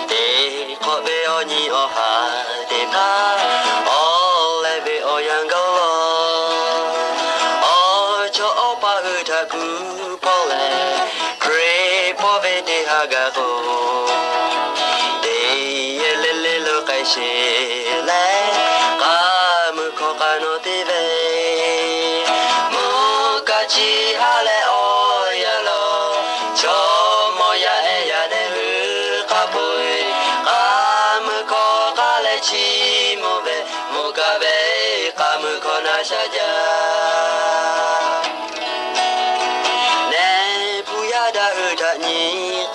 để có bé ở nhị ở hà để ta ở lại bé ở yang gấu ở cho ở ba hư ta cứ bỏ lệ kre bỏ về để hà gà cô để lê lê lơ cái xe lẽ cả mưa khó cả nó tê về mưa cả chi hà lẽ ôi ya lo cho chi mo be mo ka be ka mu ko na sha ja ne pu ya da u da ni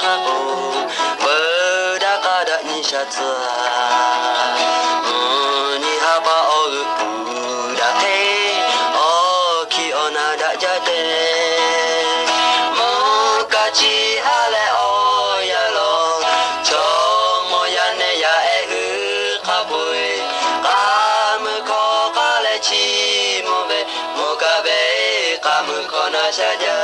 ka bo bo da ka da ni sha tsa ni ha ba o u da te o ki o na da ja te mo ka chi ha le o ya lo cho mo ya ne ya e hu chi mo be mo ka be ka mu ko na sha ja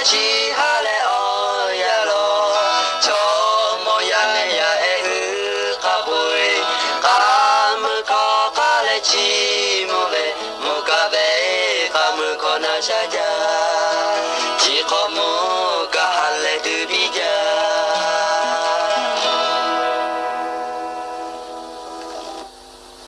chi ha le o ya lo cho mo ya ne ya e hu ka bui ka mu ko ka le chi mo be mo ka be ka mu ko na sha ja